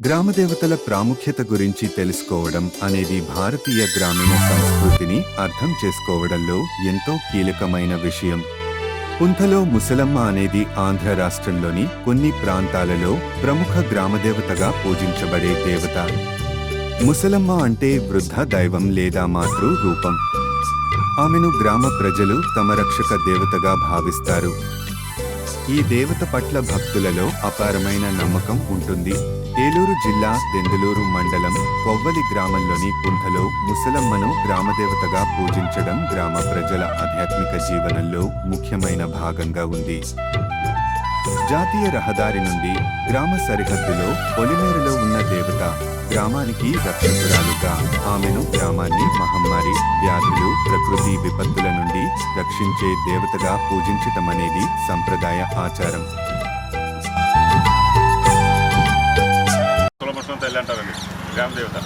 గ్రామదేవతల ప్రాముఖ్యత గురించి తెలుసుకోవడం అనేది భారతీయ గ్రామీణ సంస్కృతిని అర్థం చేసుకోవడంలో ఎంతో కీలకమైన విషయం. కుంథలో ముసలమ్మ అనేది ఆంధ్ర రాష్ట్రంలోని కొన్ని ప్రాంతాలలో ప్రముఖ గ్రామదేవతగా పూజించబడే దేవత. ముసలమ్మ అంటే వృద్ధ దైవం లేదా మాతృ రూపం. ఆమెను గ్రామ ప్రజలు తమ రక్షక దేవతగా భావిస్తారు. ఈ దేవత పట్ల భక్తులలో అపారమైన నమ్మకం ఉంటుంది. ఏలూరు జిల్లా దెందులూరు మండలం కొవ్వలి గ్రామంలోని కుంథలో ముసలమ్మను గ్రామదేవతగా పూజించడం గ్రామ ప్రజల ఆధ్యాత్మిక జీవనంలో ముఖ్యమైన భాగంగా ఉంది. జాతీయ రహదారి నుండి గ్రామ సరిహద్దులో పొలిమేరలో ఉన్న దేవత గ్రామానికి రక్షకురాలుగా, ఆమెను గ్రామాన్ని మహమ్మారి, వ్యాధులు, ప్రకృతి విపత్తుల నుండి రక్షించే దేవతగా పూజించటమనేది సంప్రదాయ ఆచారం. అంటారండి గ్రామ దేవత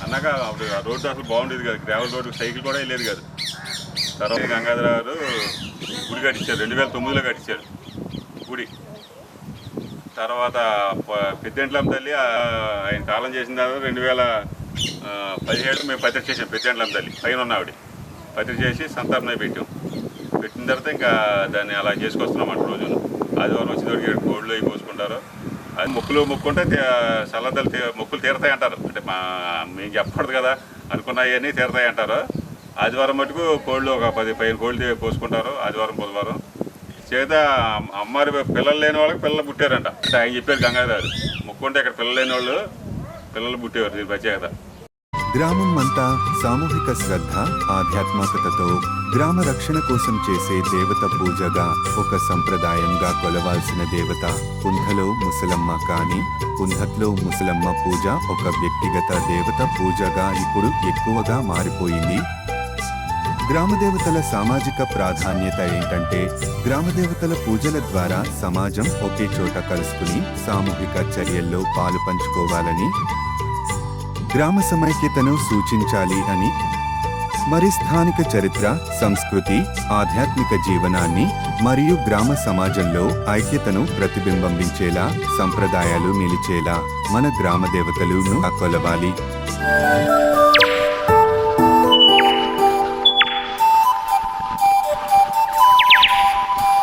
అన్నాక అప్పుడు ఆ రోడ్డు అసలు బాగుండేది కాదు. గ్రావెల్ రోడ్డు సైకిల్ కూడా వెళ్ళేది కాదు. తర్వాత గంగాధర గారు గుడి కట్టించారు, 2009లో కట్టించారు గుడి. తర్వాత పెద్దంట్లం తల్లి ఆయన కాలం చేసిన తర్వాత 2017 మేము పత్రిక చేసాం. పెద్దంట్లం తల్లి పైన ఉన్న ఆవిడ పత్రిక చేసి సంతాపన పెట్టిన తర్వాత ఇంకా దాన్ని అలా చేసుకొస్తున్నాం అంట. రోజులు ఆదివారం వచ్చేటోడికి కోళ్ళు అవి పోసుకుంటారు. అది మొక్కుంటే సల్లదలు మొక్కులు తీరతాయి అంటారు. అంటే మేము చెప్పకూడదు కదా, అనుకున్నాయన్నీ తీరతాయి అంటారు. ఆదివారం మటుకు కోళ్ళు ఒక 10-15 కోళ్ళు పోసుకుంటారు. ఆదివారం బుధవారం చేత అమ్మారి పిల్లలు లేని వాళ్ళకి పిల్లలు పుట్టారంట. అంటే ఆయన చెప్పారు గంగాధర్ మొక్కుంటే ఇక్కడ పిల్లలు లేని వాళ్ళు పిల్లలు పుట్టేవారు. దీని ప్రత్యేకత. గ్రామం అంతా సామూహిక శ్రద్ధ, ఆధ్యాత్మికతతో గ్రామ రక్షణ కోసం చేసే దేవత పూజగా, ఒక సంప్రదాయంగా కొలవాల్సిన దేవత కుంథలో ముసలమ్మ. కానీ కుంథట్లో ముసలమ్మ పూజ ఒక వ్యక్తిగత దేవత పూజగా ఇప్పుడు ఎక్కువగా మారిపోయింది. గ్రామదేవతల సామాజిక ప్రాధాన్యత ఏంటంటే, గ్రామదేవతల పూజల ద్వారా సమాజం ఒకే చోట కలుసుకుని సామూహిక చర్యల్లో పాలు పంచుకోవాలని, గ్రామ సమైక్యతను సూచించాలి అని, మరి స్థానిక చరిత్ర, సంస్కృతి, ఆధ్యాత్మిక జీవనాన్ని మరియు గ్రామ సమాజంలో ఐక్యతను ప్రతిబింబించేలా, సంప్రదాయాలు నిలిచేలా మన గ్రామదేవతలను కొలవాలి.